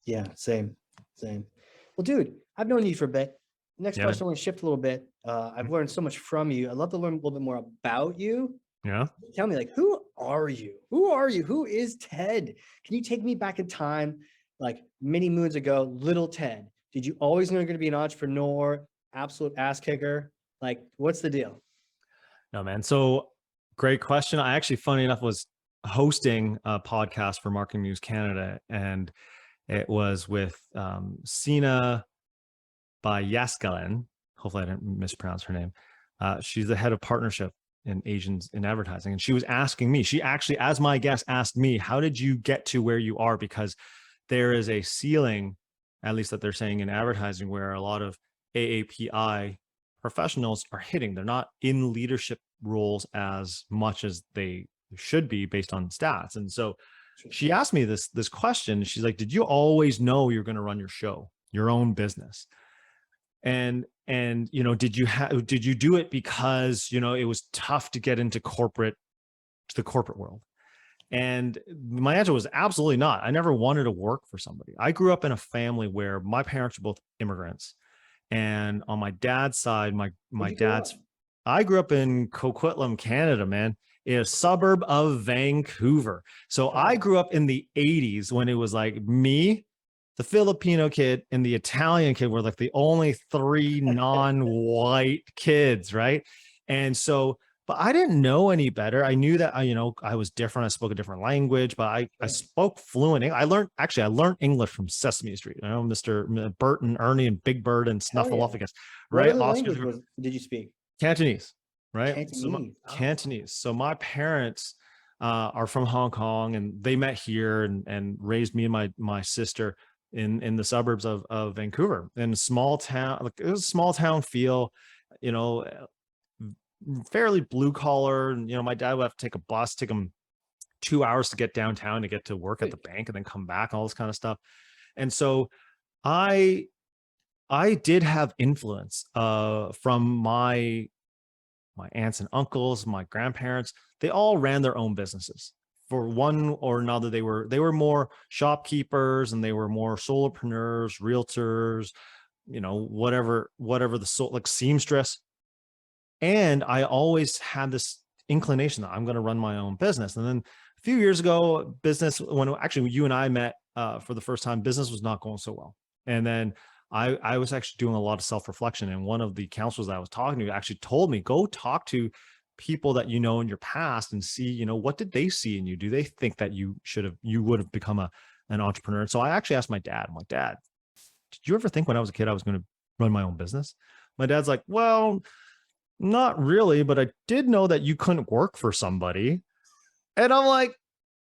Yeah, same. Well, dude, I've known you for a bit. Next question, I want to shift a little bit. I've learned so much from you. I'd love to learn a little bit more about you. Yeah. Tell me, like, who are you? Who is Ted? Can you take me back in time, like many moons ago, little Ted? Did you always know you're going to be an entrepreneur, absolute ass kicker? Like, what's the deal? No, man. So great question. I actually, funny enough, was hosting a podcast for Marketing News Canada, and it was with Sina Bayaskalen. Hopefully I didn't mispronounce her name. She's the head of partnership in Asians in advertising. And she was asking me, she actually, as my guest, asked me, how did you get to where you are? Because there is a ceiling, at least that they're saying in advertising, where a lot of AAPI professionals are hitting. They're not in leadership roles as much as they should be based on stats. And so she asked me this question. She's like, did you always know you're going to run your show, your own business? And you know, did you do it because, you know, it was tough to get into the corporate world? And my answer was absolutely not. I never wanted to work for somebody. I grew up in a family where my parents were both immigrants, and on my dad's side, I grew up in Coquitlam, Canada, man, in a suburb of Vancouver. So I grew up in the 80s when it was like me, the Filipino kid, and the Italian kid were like the only three non-white kids, right? And so, but I didn't know any better. I knew that I was different. I spoke a different language, but I spoke fluent. I learned English from Sesame Street. You know, Mr. Bert and Ernie and Big Bird and Snuffleupagus, right? What language did you speak? Cantonese, right? Cantonese. Cantonese. So my parents are from Hong Kong, and they met here and raised me and my sister in the suburbs of Vancouver, in a small town. Like, it was a small town feel, you know, fairly blue collar. And, you know, my dad would have to take a bus, take him 2 hours to get downtown to get to work at the bank and then come back, all this kind of stuff. And so I did have influence from my aunts and uncles, my grandparents. They all ran their own businesses. For one or another, they were more shopkeepers, and they were more solopreneurs, realtors, you know, whatever the soul, like seamstress. And I always had this inclination that I'm going to run my own business. And then a few years ago, business, when actually you and I met for the first time, business was not going so well. And then I was actually doing a lot of self-reflection. And one of the counselors that I was talking to actually told me, go talk to people that you know in your past and see, you know, what did they see in you? Do they think that you would have become an entrepreneur? And so I actually asked my dad, I'm like, Dad, did you ever think when I was a kid I was going to run my own business? My dad's like, well, not really, but I did know that you couldn't work for somebody. And I'm like,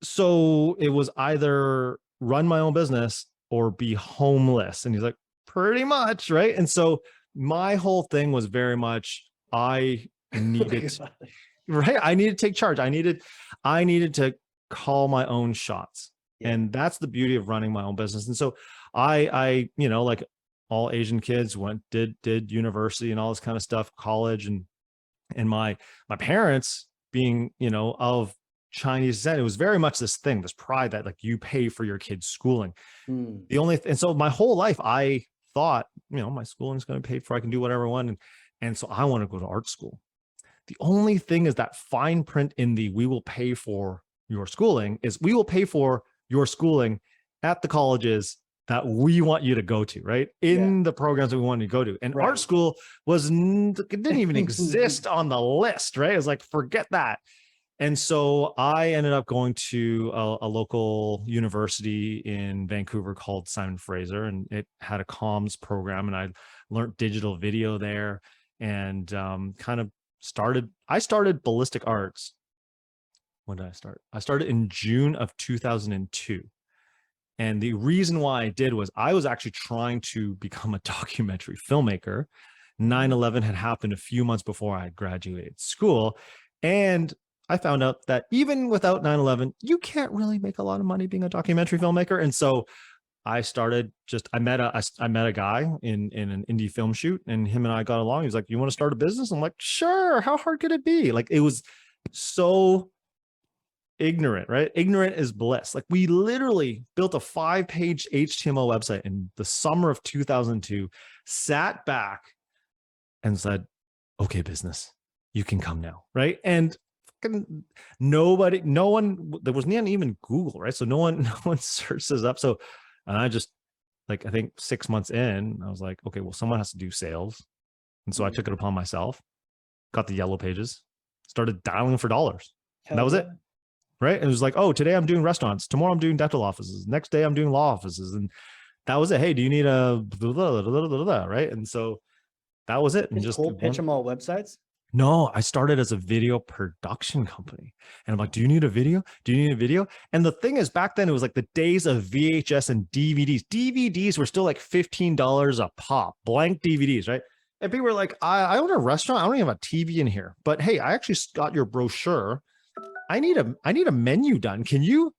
so it was either run my own business or be homeless. And he's like, pretty much, right? And so my whole thing was very much, I needed right, I needed to take charge. I needed to call my own shots. Yeah. And that's the beauty of running my own business. And so I you know, like all Asian kids did university and all this kind of stuff, college, and my parents being, you know, of Chinese descent, it was very much this thing, this pride that like you pay for your kids' schooling. And so my whole life I thought, you know, my schooling is going to be paid for, I can do whatever I want. And so I want to go to art school. The only thing is that fine print in the we will pay for your schooling is we will pay for your schooling at the colleges that we want you to go to, right? In the programs that we want you to go to. And art school it didn't even exist on the list, right? It was like, forget that. And so I ended up going to a local university in Vancouver called Simon Fraser, and it had a comms program, and I learned digital video there, and I started Ballistic Arts. When did I start? I started in June of 2002. And the reason why I did was I was actually trying to become a documentary filmmaker. 9/11 had happened a few months before I graduated school. And I found out that even without 9/11, you can't really make a lot of money being a documentary filmmaker. And so I started I met a guy in an indie film shoot, and him and I got along. He was like, you want to start a business? I'm like, sure. How hard could it be? Like, it was so ignorant, right? Ignorant is bliss. Like, we literally built a 5-page HTML website in the summer of 2002, sat back and said, okay, business, you can come now, right? And no one, there was not even Google, right? So no one searches up. So, and I just, like, I think 6 months in, I was like, okay, well, someone has to do sales. And so I took it upon myself, got the yellow pages, started dialing for dollars. And that was it. Right. It was like, oh, today I'm doing restaurants. Tomorrow I'm doing dental offices. Next day I'm doing law offices. And that was it. Hey, do you need a blah, blah, blah, blah, blah, right? And so that was it. And just pitch them all websites. No, I started as a video production company. And I'm like, do you need a video? Do you need a video? And the thing is, back then it was like the days of VHS and DVDs. DVDs were still like $15 a pop, blank DVDs, right? And people were like, I own a restaurant. I don't even have a TV in here. But hey, I actually got your brochure. I need a menu done. Can you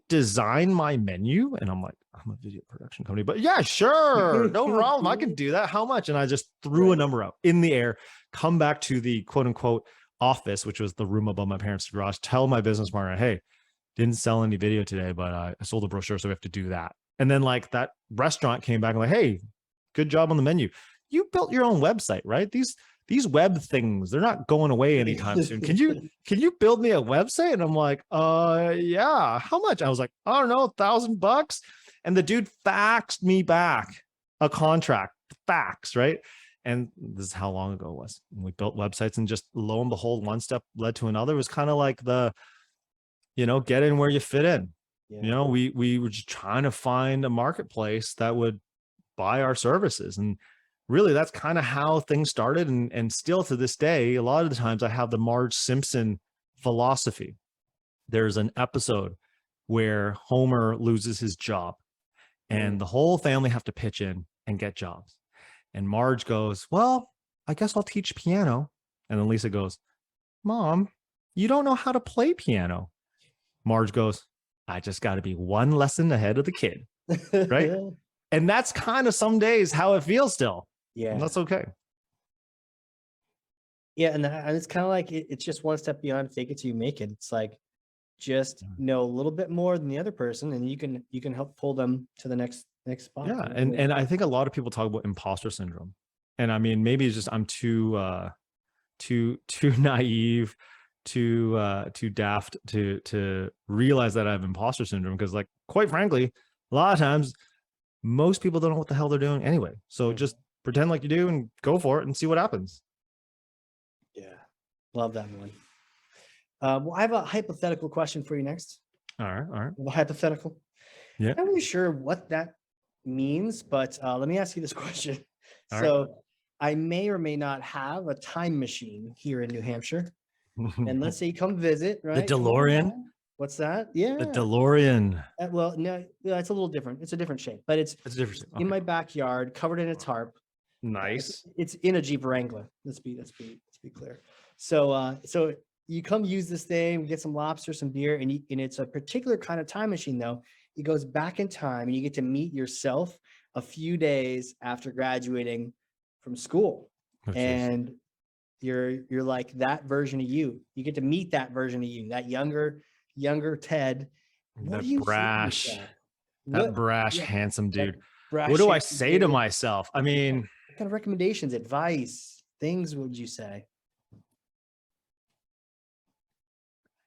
design my menu? And I'm like, I'm a video production company, but yeah, sure. No problem. I can do that. How much? And I just threw a number out in the air, come back to the quote unquote office, which was the room above my parents' garage, tell my business partner, hey, didn't sell any video today, but I sold a brochure. So we have to do that. And then like that restaurant came back and like, hey, good job on the menu. You built your own website, right? These web things, they're not going away anytime soon. Can you build me a website? And I'm like, yeah, how much? I was like, I don't know, $1,000. And the dude faxed me back a contract, fax, right? And this is how long ago it was. We built websites, and just lo and behold, one step led to another. It was kind of like the, get in where you fit in. Yeah. We were just trying to find a marketplace that would buy our services. And really, that's kind of how things started. And still to this day, a lot of the times I have the Marge Simpson philosophy. There's an episode where Homer loses his job and the whole family have to pitch in and get jobs. And Marge goes, well, I guess I'll teach piano. And then Lisa goes, Mom, you don't know how to play piano. Marge goes, I just got to be one lesson ahead of the kid. Right. And that's kind of some days how it feels still. Yeah. And that's okay. Yeah. And it's kind of like, it's just one step beyond fake it till you make it. It's like, just know a little bit more than the other person, and you can help pull them to the next spot. Yeah. And I think a lot of people talk about imposter syndrome. And I mean, maybe it's just, I'm too too naive, too daft to realize that I have imposter syndrome, because like, quite frankly, a lot of times most people don't know what the hell they're doing anyway. So just pretend like you do and go for it and see what happens. Yeah. Love that one. Well, I have a hypothetical question for you next. All right. All right. A hypothetical. Yeah. I'm not really sure what that means, but let me ask you this question. All So I may or may not have a time machine here in New Hampshire. And let's say you come visit, right? The DeLorean. What's that? Yeah. The DeLorean. Well, no, it's a little different. It's a different shape, but it's It's different. Okay. in my backyard, covered in a tarp. Nice. It's in a Jeep Wrangler. Let's be clear. So you come use this thing, get some lobster, some beer, and it's a particular kind of time machine though. It goes back in time and you get to meet yourself a few days after graduating from school. Oh, and you're like that version of you. You get to meet that version of you, that younger Ted. What do you brash, handsome dude. Brash, what do I say to myself? I mean, what kind of recommendations, advice, things would you say?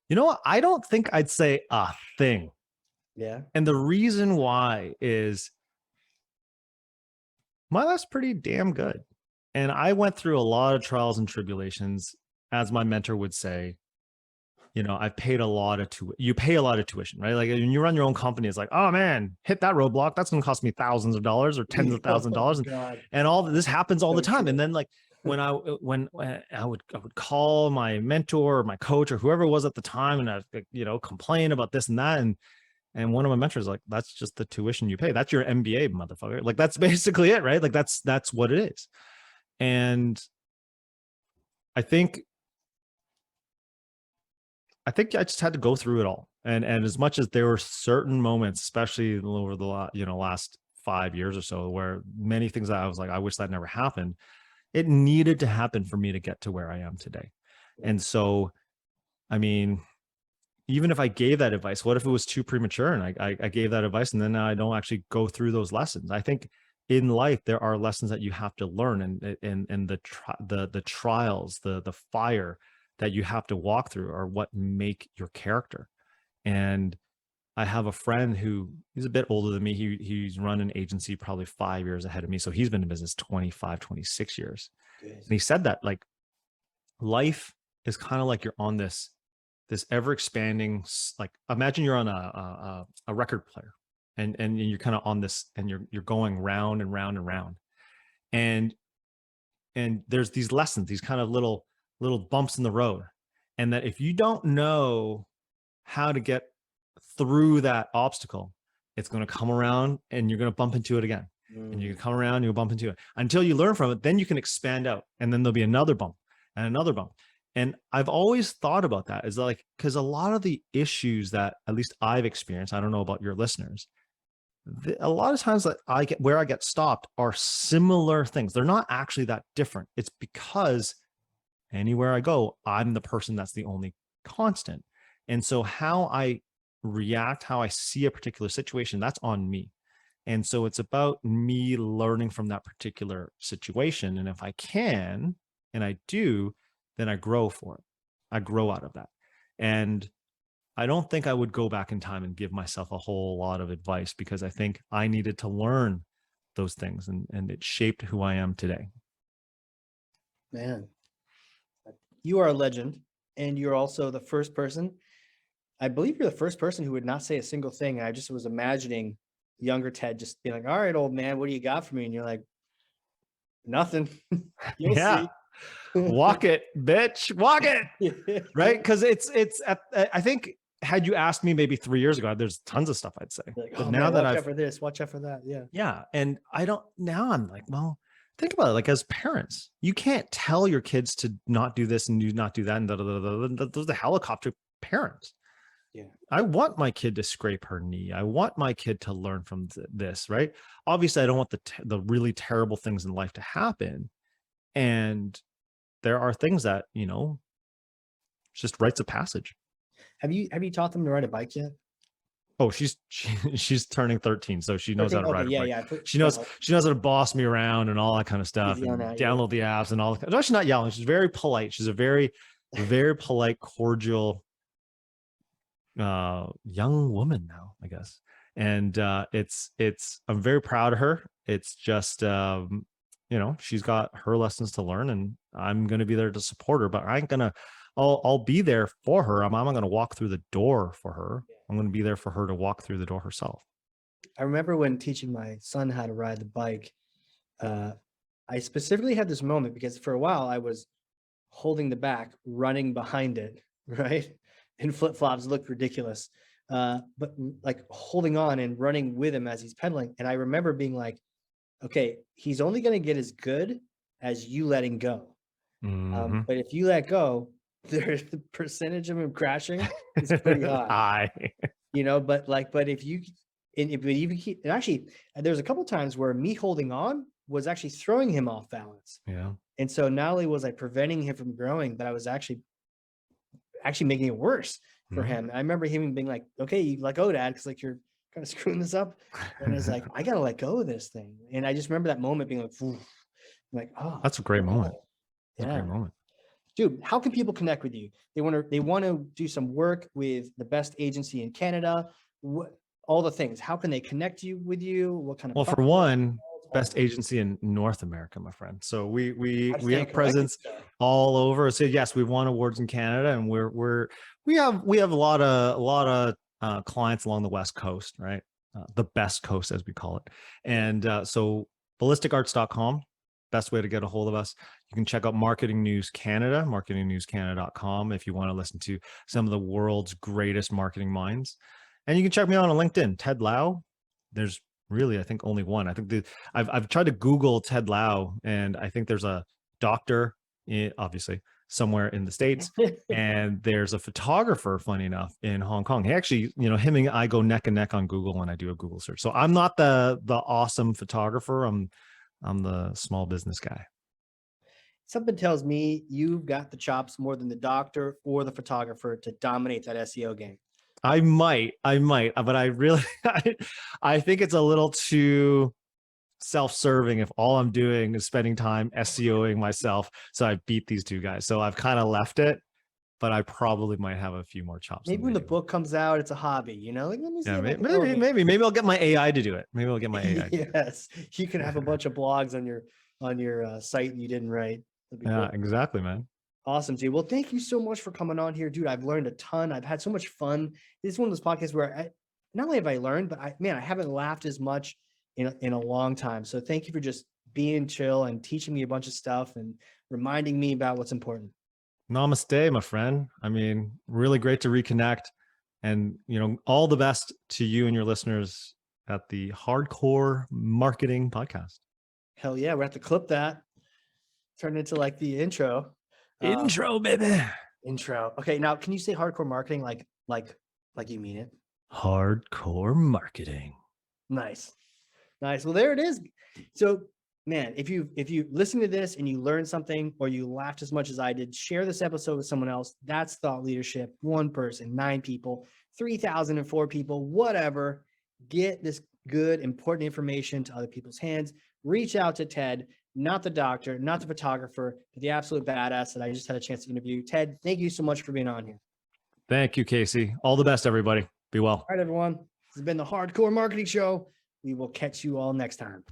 You know what? I don't think I'd say a thing. Yeah. And the reason why is my life's pretty damn good. And I went through a lot of trials and tribulations. As my mentor would say, you know, I paid a lot of you pay a lot of tuition, right? Like when you run your own company, it's like, oh man, hit that roadblock. That's going to cost me thousands of dollars or tens of thousands of dollars. And all this happens all the time. And then like when I would call my mentor or my coach or whoever it was at the time, and I, you know, complain about this and that. And one of my mentors like, that's just the tuition you pay. That's your MBA, motherfucker. Like, that's basically it, right? Like that's what it is. And I think I just had to go through it all. And as much as there were certain moments, especially over the last 5 years or so, where many things that I was like, I wish that never happened. It needed to happen for me to get to where I am today. And so, I mean, even if I gave that advice, what if it was too premature and I gave that advice and then I don't actually go through those lessons? I think in life, there are lessons that you have to learn, and the trials, the fire that you have to walk through are what make your character. And I have a friend who, he's a bit older than me. He's run an agency probably 5 years ahead of me. So he's been in business 25, 26 years. Good. And he said that like life is kind of like you're on this ever expanding, like imagine you're on a record player and you're kind of on this and you're going round and round and round. And there's these lessons, these kind of little bumps in the road. And that if you don't know how to get through that obstacle, it's going to come around and you're going to bump into it again. And you can come around, you'll bump into it until you learn from it. Then you can expand out, and then there'll be another bump and another bump. And I've always thought about that is like, because a lot of the issues that at least I've experienced, I don't know about your listeners, a lot of times that I get stopped are similar things. They're not actually that different. It's because anywhere I go, I'm the person that's the only constant. And so how I react, how I see a particular situation, that's on me. And so it's about me learning from that particular situation. And if I can, and I do, then I grow for it. I grow out of that. And I don't think I would go back in time and give myself a whole lot of advice, because I think I needed to learn those things, and it shaped who I am today. Man, you are a legend, and you're also the first person. I believe you're the first person who would not say a single thing. I just was imagining younger Ted just being like, all right, old man, what do you got for me? And you're like, nothing. You'll see. Walk it, bitch, walk it. Right. Because I think had you asked me maybe 3 years ago, there's tons of stuff I'd say. Like, but oh, now man, that watch out for this, watch out for that. Yeah. Yeah. And now I'm like, well, think about it. Like, as parents, you can't tell your kids to not do this and do not do that. And those are the helicopter parents. Yeah. I want my kid to scrape her knee. I want my kid to learn from this, right? Obviously, I don't want the really terrible things in life to happen. And there are things that, it's just rites of passage. Have you taught them to ride a bike yet? Oh, she's turning 13, so she knows how to 13? ride Okay, a bike. yeah. She knows how to boss me around and all that kind of stuff, and yelling at you. download the apps and all that. No, she's not yelling. She's very polite. She's a very, very polite, cordial young woman now, I guess. And it's I'm very proud of her. It's just you know, she's got her lessons to learn, and I'm gonna be there to support her, but I ain't gonna I'll be there for her. I'm not gonna walk through the door for her. I'm gonna be there for her to walk through the door herself. I remember when teaching my son how to ride the bike, I specifically had this moment because for a while I was holding the back, running behind it, right? In flip-flops, looked ridiculous. But like holding on and running with him as he's pedaling. And I remember being like, okay, he's only going to get as good as you letting go. But if you let go, there's the percentage of him crashing is pretty high. You know, but if you, and if you keep, and actually, there's a couple times where me holding on was actually throwing him off balance. Yeah. And so not only was I preventing him from growing, but I was actually making it worse for him. I remember him being like, okay, you let go, Dad, because like you're kind of screwing this up. And it's like, I gotta let go of this thing. And I just remember that moment being like, oh, that's a great moment. Yeah. That's a great moment. Dude, how can people connect with you? They want to do some work with the best agency in Canada. All the things. How can they connect with you? What kind of? Well, for one, best agency in North America, my friend. So we have presence all over. So yes, we've won awards in Canada, and we have a lot of clients along the West Coast, right? The best coast, as we call it. And so ballisticarts.com, best way to get a hold of us. You can check out Marketing News Canada, marketingnewscanada.com, if you want to listen to some of the world's greatest marketing minds. And you can check me out on LinkedIn, Ted Lau. There's really, I think, only one. I think I've tried to Google Ted Lau, and I think there's a doctor, obviously, somewhere in the States, and there's a photographer, funny enough, in Hong Kong. He actually, you know, him and I go neck and neck on Google when I do a Google search. So I'm not the awesome photographer. I'm the small business guy. Something tells me you've got the chops more than the doctor or the photographer to dominate that SEO game. I might, but I really, I think it's a little too self-serving if all I'm doing is spending time SEOing myself. So I beat these two guys. So I've kind of left it, but I probably might have a few more chops. Maybe when the book comes out, it's a hobby, you know? Like, let me see. Yeah, maybe I'll get my AI to do it. Maybe I'll get my AI. Yes, you can have a bunch of blogs on your site you didn't write. Yeah, cool. Exactly, man. Awesome, dude. Well, thank you so much for coming on here, dude. I've learned a ton. I've had so much fun. This is one of those podcasts where not only have I learned, but I haven't laughed as much in a long time. So thank you for just being chill and teaching me a bunch of stuff and reminding me about what's important. Namaste, my friend. I mean, really great to reconnect, and you know, all the best to you and your listeners at the Hardcore Marketing Podcast. Hell yeah, we're have to clip that. Turn it into like the intro. Intro, baby. Intro. Okay, now can you say hardcore marketing like you mean it? Hardcore marketing. Nice. Well, there it is. So, man, if you listen to this and you learned something or you laughed as much as I did, share this episode with someone else. That's thought leadership. 1 person, 9 people, 3,004 people, whatever. Get this good, important information to other people's hands. Reach out to Ted, not the doctor, not the photographer, but the absolute badass that I just had a chance to interview. Ted, thank you so much for being on here. Thank you, Casey. All the best, everybody. Be well. All right, everyone. This has been the Hardcore Marketing Show. We will catch you all next time.